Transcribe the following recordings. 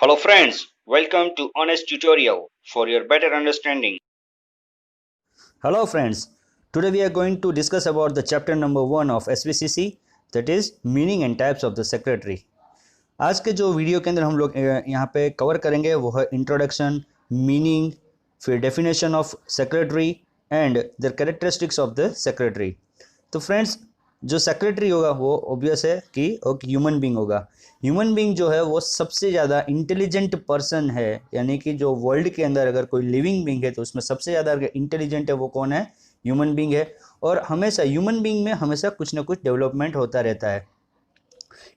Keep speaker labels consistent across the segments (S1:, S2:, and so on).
S1: Hello friends, welcome to Honest Tutorial for your better understanding.
S2: Hello friends, today we are going to discuss about the chapter number 1 of SVCC, that is meaning and types of the secretary. आज के जो video के अंदर हम लोग यहाँ पे cover करेंगे वो है इंट्रोडक्शन, मीनिंग, फिर definition of secretary and the characteristics of the secretary. तो फ्रेंड्स, जो सेक्रेटरी होगा वो ऑब्वियस है कि एक ह्यूमन बींग होगा। ह्यूमन बींग जो है वो सबसे ज़्यादा इंटेलिजेंट पर्सन है, यानी कि जो वर्ल्ड के अंदर अगर कोई लिविंग बींग है तो उसमें सबसे ज़्यादा इंटेलिजेंट है वो कौन है? ह्यूमन बींग है। और हमेशा ह्यूमन बींग में हमेशा कुछ ना कुछ डेवलपमेंट होता रहता है।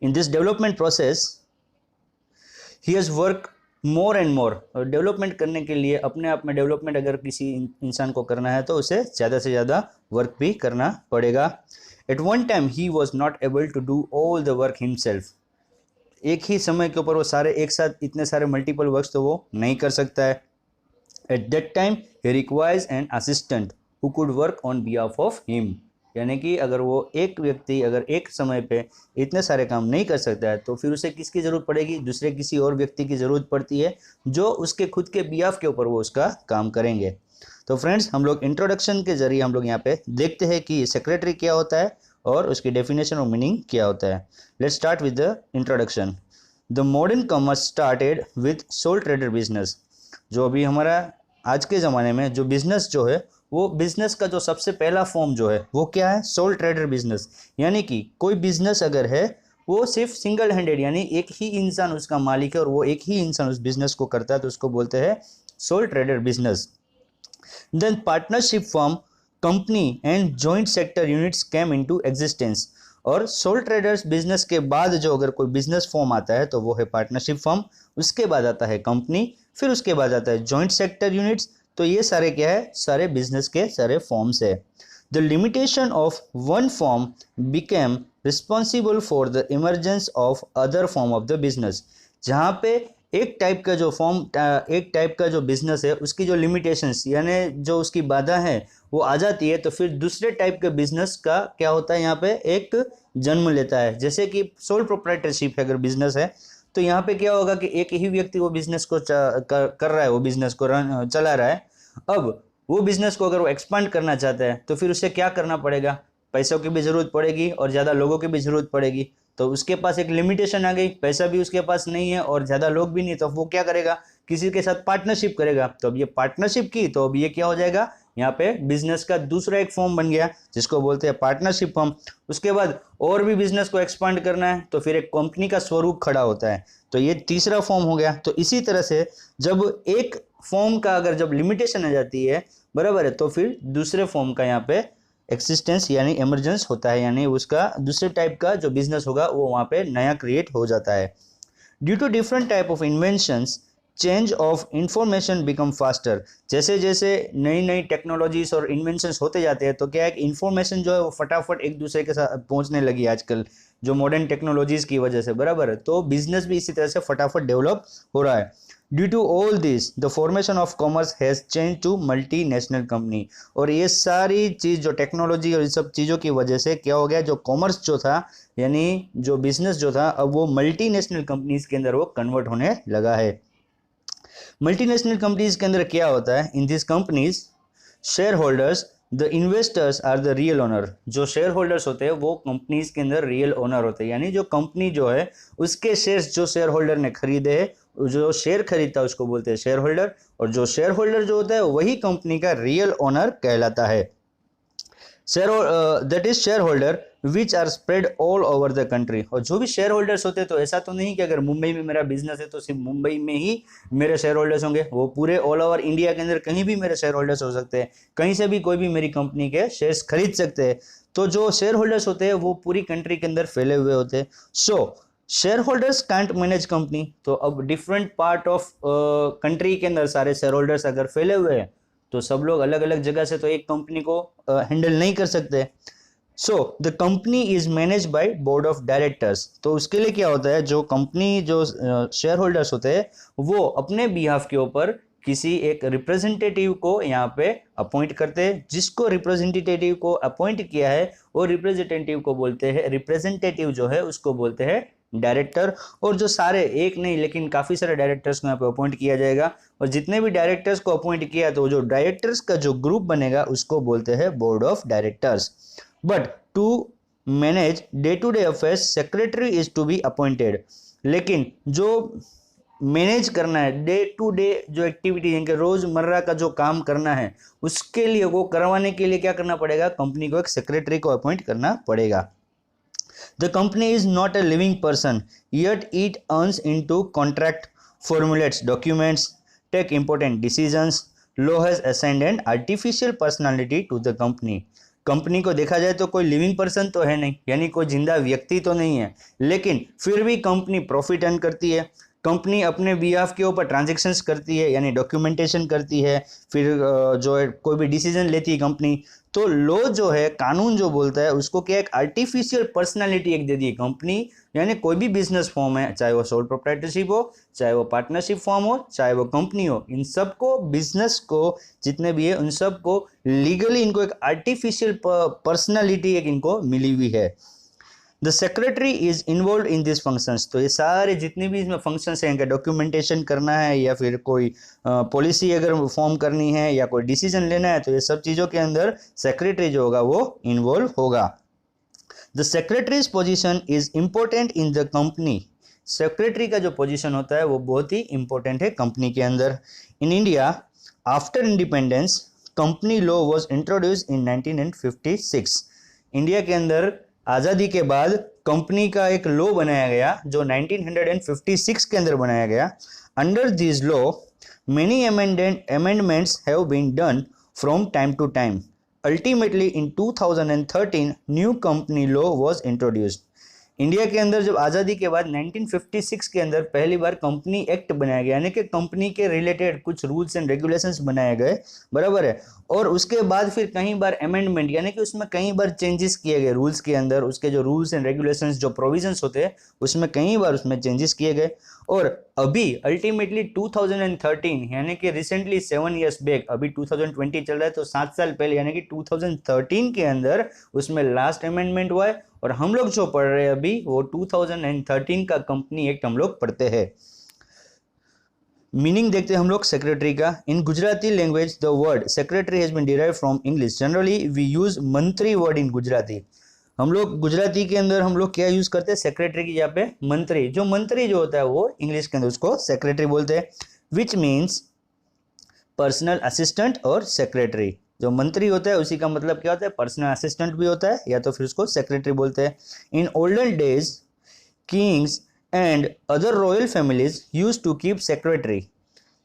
S2: In this development process he has work more and more. और डेवलपमेंट करने के लिए अपने आप में डेवलपमेंट अगर किसी इंसान को करना है तो उसे ज़्यादा से ज़्यादा वर्क भी करना पड़ेगा। At one time he was not able to do all the work himself. एक ही समय के ऊपर वो सारे एक साथ इतने सारे मल्टीपल वर्क्स तो वो नहीं कर सकता है। At that time he requires an assistant who could work on behalf of him. यानी कि अगर वो एक व्यक्ति अगर एक समय पे इतने सारे काम नहीं कर सकता है तो फिर उसे किसकी ज़रूरत पड़ेगी? दूसरे किसी और व्यक्ति की ज़रूरत पड़ती है जो उसके खुद के बिहाफ के ऊपर वो उसका काम करेंगे। तो फ्रेंड्स, हम लोग इंट्रोडक्शन के जरिए हम लोग यहाँ पे देखते हैं कि सेक्रेटरी क्या होता है और उसकी डेफिनेशन और मीनिंग क्या होता है। Let's start with the introduction. The modern commerce started with soul trader business. जो अभी हमारा आज के ज़माने में जो बिजनेस जो है वो बिजनेस का जो सबसे पहला फॉर्म जो है वो क्या है? Soul trader business. यानी कि कोई बिजनेस अगर है वो सिर्फ सिंगल हैंडेड यानी एक ही इंसान उसका मालिक है और वो एक ही इंसान उस बिजनेस को करता है तो उसको बोलते हैं sole trader business. Then partnership form, company and joint sector units came into existence. और सोल ट्रेडर्स बिजनेस के बाद जो अगर कोई बिजनेस फॉर्म आता है तो वो है पार्टनरशिप फॉर्म, उसके बाद आता है कंपनी, फिर उसके बाद आता है जॉइंट सेक्टर यूनिट्स। तो ये सारे क्या है? सारे बिजनेस के सारे फॉर्म्स है। The limitation of one form became responsible for the emergence of other form of the business. जहाँ पे एक टाइप का जो फॉर्म एक टाइप का जो बिजनेस है उसकी जो लिमिटेशंस यानी जो उसकी बाधा है वो आ जाती है तो फिर दूसरे टाइप के बिजनेस का क्या होता है? यहाँ पे एक जन्म लेता है। जैसे कि सोल प्रोप्राइटरशिप है अगर बिजनेस है तो यहाँ पे क्या होगा कि एक ही व्यक्ति वो बिजनेस को कर रहा है, वो बिजनेस को चला रहा है। अब वो बिजनेस को अगर वो एक्सपांड करना चाहता है तो फिर उसे क्या करना पड़ेगा? पैसों की भी जरूरत पड़ेगी और ज़्यादा लोगों की भी जरूरत पड़ेगी। तो उसके पास एक लिमिटेशन आ गई, पैसा भी उसके पास नहीं है और ज़्यादा लोग भी नहीं, तो वो क्या करेगा? किसी के साथ पार्टनरशिप करेगा। तो अब ये पार्टनरशिप की तो अब ये क्या हो जाएगा? यहाँ पे बिजनेस का दूसरा एक फॉर्म बन गया जिसको बोलते हैं पार्टनरशिप फॉर्म। उसके बाद और भी बिजनेस को एक्सपांड करना है तो फिर एक कंपनी का स्वरूप खड़ा होता है, तो ये तीसरा फॉर्म हो गया। तो इसी तरह से जब एक फॉर्म का अगर जब लिमिटेशन आ जाती है, बराबर है, तो फिर दूसरे फॉर्म का यहाँ पे एक्सिस्टेंस यानी इमरजेंस होता है, यानी उसका दूसरे टाइप का जो बिजनेस होगा वो वहाँ पे नया क्रिएट हो जाता है। Due to different type of inventions change of information become faster. जैसे जैसे नई नई टेक्नोलॉजीज और इन्वेंशंस होते जाते हैं तो क्या है कि इन्फॉर्मेशन जो है वो फटाफट एक दूसरे के साथ पहुंचने लगी आजकल जो मॉडर्न टेक्नोलॉजीज की वजह से, बराबर है। तो बिजनेस भी इसी तरह से फटाफट डेवलप हो रहा है। Due to all this the formation of commerce has change to multinational company. और ये सारी चीज़ जो टेक्नोलॉजी और इस सब चीज़ों की वजह से क्या हो गया? जो कॉमर्स जो था यानी जो बिजनेस जो था अब वो मल्टीनेशनल कंपनीज के अंदर वो कन्वर्ट होने लगा है। मल्टीनेशनल कंपनीज के अंदर क्या होता है? In this companies share holders the investors are the real owner. जो शेयर होल्डर्स होते हैं वो कंपनीज के अंदर रियल ओनर होते हैं, यानी जो कंपनी जो है उसके शेयर्स जो शेयर होल्डर ने खरीदे हैं, जो शेयर खरीदता है उसको बोलते हैं शेयर होल्डर, और जो शेयर होल्डर जो होता है वही कंपनी का रियल ओनर कहलाता है। That is share holder which are spread all over the country. और जो भी शेयर होल्डर्स होते हैं तो ऐसा तो नहीं कि अगर मुंबई में मेरा बिजनेस है तो सिर्फ मुंबई में ही मेरे शेयर होल्डर्स होंगे, वो पूरे ऑल ओवर इंडिया के अंदर कहीं भी मेरे शेयर होल्डर्स हो सकते हैं, कहीं से भी कोई भी मेरी कंपनी के शेयर्स खरीद सकते हैं। तो जो शेयर होल्डर्स होते हैं वो पूरी कंट्री के अंदर फैले हुए होते हैं। सो share holders can't manage company. तो अब डिफरेंट पार्ट ऑफ कंट्री के अंदर सारे शेयर होल्डर्स अगर फैले हुए हैं तो सब लोग अलग अलग जगह से तो एक कंपनी को हैंडल नहीं कर सकते। So the company is manage by board of directors. तो उसके लिए क्या होता है? जो कंपनी जो शेयर होल्डर्स होते हैं वो अपने बिहाफ के ऊपर किसी एक रिप्रेजेंटेटिव को यहाँ पे अपॉइंट करते हैं। जिसको रिप्रेजेंटेटिव को अपॉइंट किया है वो रिप्रेजेंटेटिव को बोलते हैं, रिप्रेजेंटेटिव जो है उसको बोलते हैं डायरेक्टर, और जो सारे एक नहीं लेकिन काफ़ी सारे डायरेक्टर्स को यहाँ पे अपॉइंट किया जाएगा, और जितने भी डायरेक्टर्स को अपॉइंट किया तो जो डायरेक्टर्स का जो ग्रुप बनेगा उसको बोलते हैं board of directors. But to manage day to day affairs secretary is to be appointed, लेकिन जो मैनेज करना है डे टू डे जो एक्टिविटी इनके रोजमर्रा का जो काम करना है उसके लिए वो करवाने के लिए क्या करना पड़ेगा, कंपनी को एक सेक्रेटरी को अपॉइंट करना पड़ेगा। The company is not a living person, yet it earns into contract, formulates documents, take important decisions. Law has assigned an artificial personality to the company. Company को देखा जाए तो कोई लिविंग पर्सन तो है नहीं, यानी कोई जिंदा व्यक्ति तो नहीं है, लेकिन फिर भी कंपनी प्रॉफिट अर्न करती है। कंपनी अपने बिहाफ के ऊपर ट्रांजेक्शन्स करती है, यानी डॉक्यूमेंटेशन करती है, फिर जो है कोई भी डिसीजन लेती है कंपनी। तो लॉ जो है, कानून जो बोलता है उसको क्या एक आर्टिफिशियल पर्सनालिटी एक दे दी कंपनी, यानी कोई भी बिजनेस फॉर्म है, चाहे वो सोल प्रोप्राइटरशिप हो, चाहे वो पार्टनरशिप फॉर्म हो, चाहे वो कंपनी हो, इन सबको बिजनेस को जितने भी है उन सबको लीगली इनको एक आर्टिफिशियल पर्सनालिटी एक इनको मिली हुई है। The secretary is involve in this functions, तो ये सारे जितने भी इसमें फंक्शंस हैं, इनका डॉक्यूमेंटेशन करना है या फिर कोई पॉलिसी अगर फॉर्म करनी है या कोई डिसीजन लेना है, तो ये सब चीज़ों के अंदर सेक्रेटरी जो होगा वो इन्वॉल्व होगा। The secretaries position is important in the company, secretary का जो पोजीशन होता है वो बहुत ही इंपॉर्टेंट है कंपनी के अंदर। In India after independence company law was introduce in 1956, India के अंदर आज़ादी के बाद कंपनी का एक लॉ बनाया गया जो 1956 के अंदर बनाया गया। Under this law many amendments have been done from time to time. Ultimately in 2013 new company law was introduced, India के अंदर जब आज़ादी के बाद 1956 के अंदर पहली बार कंपनी एक्ट बनाया गया, यानी कि कंपनी के रिलेटेड कुछ रूल्स एंड रेगुलेशंस बनाए गए, बराबर है। और उसके बाद फिर कई बार अमेंडमेंट, यानी कि उसमें कई बार चेंजेस किए गए रूल्स के अंदर, उसके जो रूल्स एंड रेगुलेशंस जो प्रोविजंस होते हैं उसमें कई बार उसमें चेंजेस किए गए। और अभी अल्टीमेटली 2013 यानी कि रिसेंटली 7 ईयर्स बैक, अभी 2020 चल रहा है तो 7 साल पहले यानी कि 2013 के अंदर उसमें लास्ट अमेंडमेंट हुआ है। और हम लोग जो पढ़ रहे हैं अभी वो 2013 का कंपनी एक्ट हम लोग पढ़ते हैं। मीनिंग देखते हैं हम लोग सेक्रेटरी का। In Gujarati language the word secretary has been derived from English, generally we use मंत्री वर्ड इन गुजराती। हम लोग गुजराती के अंदर हम लोग क्या यूज करते हैं, सेक्रेटरी की जगह पे मंत्री, जो मंत्री जो होता है वो इंग्लिश के अंदर उसको सेक्रेटरी बोलते हैं, विच मीन्स पर्सनल असिस्टेंट और सेक्रेटरी। जो मंत्री होता है उसी का मतलब क्या होता है, पर्सनल असिस्टेंट भी होता है या तो फिर उसको सेक्रेटरी बोलते हैं। In olden days kings and other royal families use to keep secretary,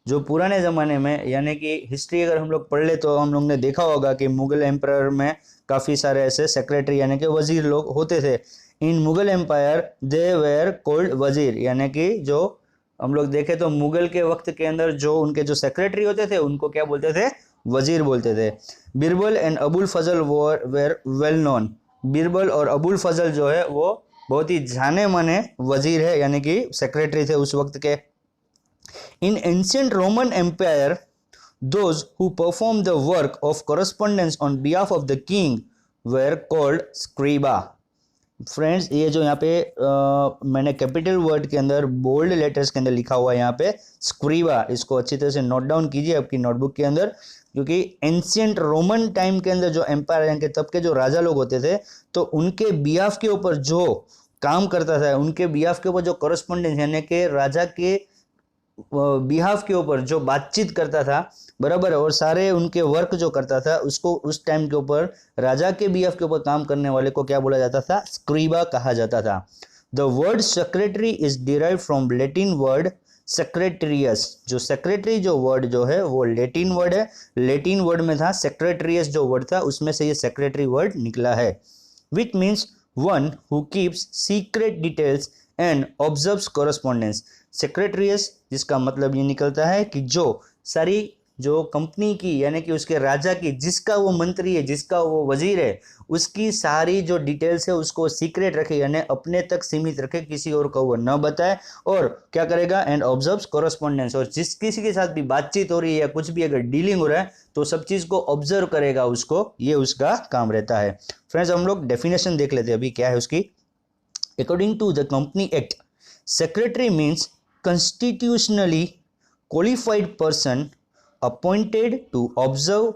S2: जो पुराने ज़माने में यानी कि हिस्ट्री अगर हम लोग पढ़ ले तो हम लोग ने देखा होगा कि मुगल एम्पायर में काफ़ी सारे ऐसे सेक्रेटरी यानी कि वजीर लोग होते थे। In Mughal empire they were called वजीर, यानी कि जो हम लोग देखें तो मुगल के वक्त के अंदर जो उनके जो सेक्रेटरी होते थे उनको क्या बोलते थे, वजीर बोलते थे। Birbal and Abul Fazal were well known, Birbal और अबुल फजल जो है वो बहुत ही जाने माने वजीर है यानी कि सेक्रेटरी थे उस वक्त के। In ancient Roman empire those who perform the work of correspondence on behalf of the king were called scriba। Friends ये जो यहाँ पे मैंने कैपिटल वर्ड के अंदर बोल्ड लेटर्स के अंदर लिखा हुआ है यहाँ पे स्क्रीबा, इसको अच्छी तरह से नोट डाउन कीजिए आपकी नोटबुक के अंदर, क्योंकि एंशियंट रोमन टाइम के अंदर जो एम्पायर यानी कि तब के जो राजा लोग होते थे तो उनके बिहाफ के ऊपर जो काम करता था, उनके बिहाफ के ऊपर जो करस्पॉन्डेंस यानी कि राजा के बिहाफ के ऊपर जो बातचीत करता था, बराबर है, और सारे उनके वर्क जो करता था उसको उस टाइम के ऊपर राजा के बिहाफ के ऊपर काम करने वाले को क्या बोला जाता था, स्क्रीबा कहा जाता था। The word secretary is derive from Latin word secretarius, जो सेक्रेटरी जो वर्ड जो है वो लेटिन वर्ड है, लेटिन वर्ड में था, सेक्रेटरियस जो वर्ड था उसमें से ये सेक्रेटरी वर्ड निकला है, which means one who keeps secret details and observes correspondence. Secretarius जिसका मतलब ये निकलता है कि जो सारी जो कंपनी की यानी कि उसके राजा की, जिसका वो मंत्री है, जिसका वो वजीर है, उसकी सारी जो डिटेल्स है उसको सीक्रेट रखे यानी अपने तक सीमित रखे, किसी और को वो न बताए, और क्या करेगा, एंड ऑब्जर्व्स कॉरेस्पॉन्डेंस, और जिस किसी के साथ भी बातचीत हो रही है या कुछ भी अगर डीलिंग हो रहा है तो सब चीज़ को ऑब्जर्व करेगा उसको, ये उसका काम रहता है। फ्रेंड्स हम लोग डेफिनेशन देख लेते हैं अभी क्या है उसकी। According to the Company Act, secretary means constitutionally qualified person appointed to observe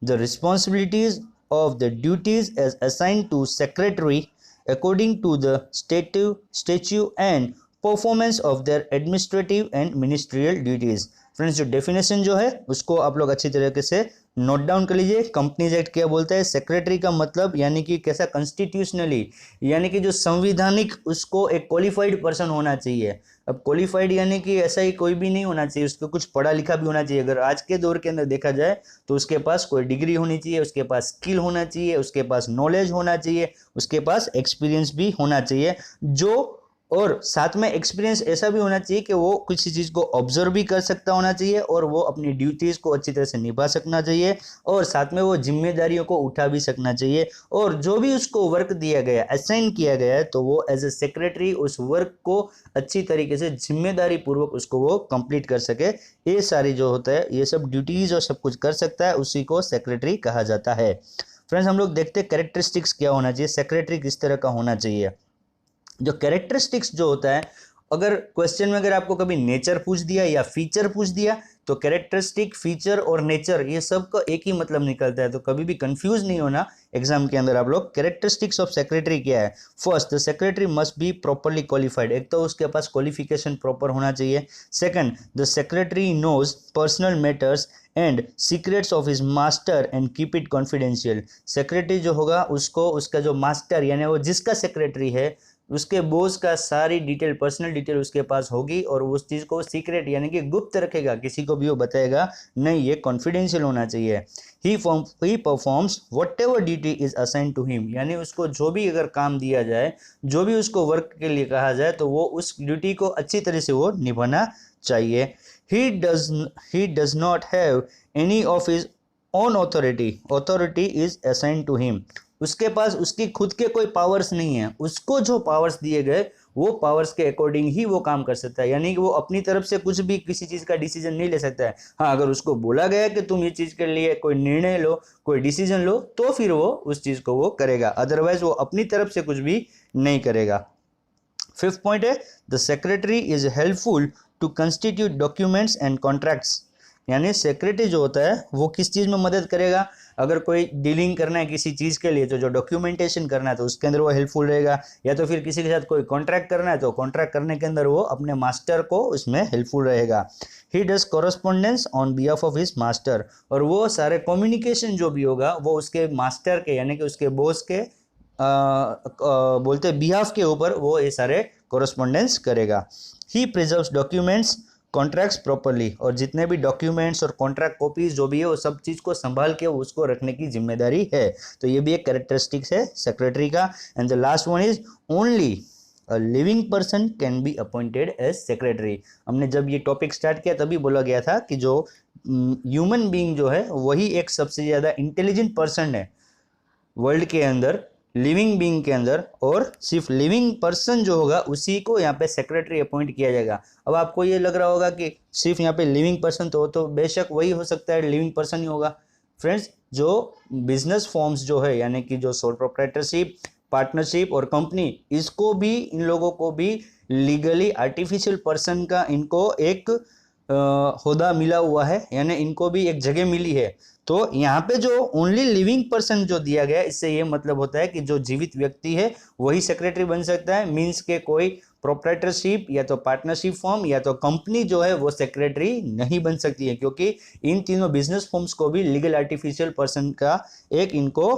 S2: the responsibilities of the duties as assigned to secretary according to the statute and performance of their administrative and ministerial duties. Friends जो definition जो है उसको आप लोग अच्छी तरीके से note down कर लीजिए। कंपनीज एक्ट क्या बोलता है, सेक्रेटरी का मतलब यानी कि कैसा, कॉन्स्टिट्यूशनली यानी कि जो संविधानिक उसको एक क्वालिफाइड पर्सन होना चाहिए। अब क्वालिफाइड यानी कि ऐसा ही कोई भी नहीं होना चाहिए, उसको कुछ पढ़ा लिखा भी होना चाहिए। अगर आज के दौर के अंदर देखा जाए तो उसके पास कोई डिग्री होनी चाहिए, उसके पास स्किल होना चाहिए, उसके पास नॉलेज होना चाहिए, उसके पास एक्सपीरियंस भी होना चाहिए। जो और साथ में एक्सपीरियंस ऐसा भी होना चाहिए कि वो किसी चीज़ को ऑब्जर्व भी कर सकता होना चाहिए और वो अपनी ड्यूटीज़ को अच्छी तरह से निभा सकना चाहिए और साथ में वो जिम्मेदारियों को उठा भी सकना चाहिए। और जो भी उसको वर्क दिया गया, असाइन किया गया है, तो वो एज ए सेक्रेटरी उस वर्क को अच्छी तरीके से जिम्मेदारी पूर्वक उसको वो कंप्लीट कर सके। ये सारी जो होता है, ये सब ड्यूटीज़ और सब कुछ कर सकता है, उसी को सेक्रेटरी कहा जाता है। फ्रेंड्स हम लोग देखते हैं कैरेक्टरिस्टिक्स क्या होना चाहिए, सेक्रेटरी किस तरह का होना चाहिए। जो कैरेक्टरिस्टिक्स जो होता है, अगर क्वेश्चन में अगर आपको कभी नेचर पूछ दिया या फीचर पूछ दिया तो कैरेक्टरिस्टिक, फीचर और नेचर ये सब का एक ही मतलब निकलता है, तो कभी भी कंफ्यूज नहीं होना एग्जाम के अंदर आप लोग। कैरेक्टरिस्टिक्स ऑफ सेक्रेटरी क्या है? First, the secretary must be properly qualified, एक तो उसके पास क्वालिफिकेशन प्रॉपर होना चाहिए। Second, the secretary knows personal matters and secrets of his master and keep it confidential. Secretary जो होगा उसको उसका जो मास्टर यानी वो जिसका सेक्रेटरी है उसके बॉस का सारी डिटेल, पर्सनल डिटेल उसके पास होगी और उस चीज़ को सीक्रेट यानी कि गुप्त रखेगा, किसी को भी वो बताएगा नहीं, ये कॉन्फिडेंशियल होना चाहिए। He performs whatever duty is assign to him, यानी उसको जो भी अगर काम दिया जाए, जो भी उसको वर्क के लिए कहा जाए, तो वो उस ड्यूटी को अच्छी तरह से वो निभाना चाहिए। He does not have any of his own authority is assign to him, उसके पास उसकी खुद के कोई पावर्स नहीं है, उसको जो पावर्स दिए गए वो पावर्स के अकॉर्डिंग ही वो काम कर सकता है, यानी कि वो अपनी तरफ से कुछ भी किसी चीज़ का डिसीजन नहीं ले सकता है। हाँ, अगर उसको बोला गया कि तुम ये चीज़ के लिए कोई निर्णय लो, कोई डिसीजन लो, तो फिर वो उस चीज़ को वो करेगा, अदरवाइज वो अपनी तरफ से कुछ भी नहीं करेगा। फिफ्थ पॉइंट है, the secretary is helpful to constitute documents and contracts, यानी सेक्रेटरी जो होता है वो किस चीज़ में मदद करेगा, अगर कोई डीलिंग करना है किसी चीज़ के लिए तो जो डॉक्यूमेंटेशन करना है तो उसके अंदर वो हेल्पफुल रहेगा, या तो फिर किसी के साथ कोई कॉन्ट्रैक्ट करना है तो कॉन्ट्रैक्ट करने के अंदर वो अपने मास्टर को उसमें हेल्पफुल रहेगा। He does correspondence on behalf of his master, और वो सारे कम्युनिकेशन जो भी होगा वो उसके मास्टर के यानी कि उसके बॉस के बोलते बिहाफ के ऊपर वो ये सारे कॉरस्पॉन्डेंस करेगा। ही प्रिजर्व्स डॉक्यूमेंट्स कॉन्ट्रैक्ट्स प्रॉपरली, और जितने भी डॉक्यूमेंट्स और कॉन्ट्रैक्ट कॉपीज जो भी है वो सब चीज़ को संभाल के उसको रखने की जिम्मेदारी है, तो ये भी एक कैरेक्टरिस्टिक्स है सेक्रेटरी का। And the last one is only a living person can be appointed as secretary. हमने जब ये टॉपिक स्टार्ट किया तभी बोला गया था कि जो ह्यूमन बीइंग जो है वही एक सबसे ज़्यादा इंटेलिजेंट पर्सन है वर्ल्ड के अंदर, लिविंग बीइंग के अंदर, और सिर्फ लिविंग पर्सन जो होगा उसी को यहाँ पे सेक्रेटरी अपॉइंट किया जाएगा। अब आपको ये लग रहा होगा कि सिर्फ यहाँ पे लिविंग पर्सन तो बेशक वही हो सकता है, लिविंग पर्सन ही होगा। फ्रेंड्स जो बिजनेस फॉर्म्स जो है यानी कि जो सोल प्रोप्राइटरशिप, पार्टनरशिप और कंपनी, इसको भी इन लोगों को भी लीगली आर्टिफिशियल पर्सन का इनको एक होदा मिला हुआ है, यानी इनको भी एक जगह मिली है। तो यहाँ पे जो ओनली लिविंग पर्सन जो दिया गया इससे ये मतलब होता है कि जो जीवित व्यक्ति है वही सेक्रेटरी बन सकता है, मींस के कोई प्रोप्राइटरशिप या तो पार्टनरशिप फॉर्म या तो कंपनी जो है वो सेक्रेटरी नहीं बन सकती है, क्योंकि इन तीनों बिजनेस फॉर्म्स को भी लीगल आर्टिफिशियल पर्सन का एक इनको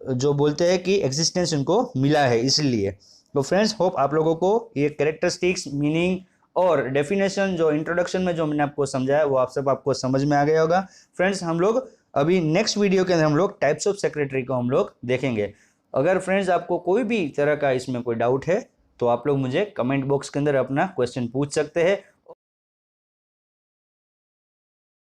S2: जो बोलते हैं कि एग्जिस्टेंस इनको मिला है इसलिए। तो फ्रेंड्स होप आप लोगों को ये कैरेक्टरिस्टिक्स, मीनिंग और डेफिनेशन जो इंट्रोडक्शन में जो मैंने आपको समझाया वो आप सब आपको समझ में आ गया होगा। फ्रेंड्स हम लोग अभी नेक्स्ट वीडियो के अंदर हम लोग टाइप्स ऑफ सेक्रेटरी को हम लोग देखेंगे। अगर फ्रेंड्स आपको कोई भी तरह का इसमें कोई डाउट है तो आप लोग मुझे कमेंट बॉक्स के अंदर अपना क्वेश्चन पूछ सकते हैं,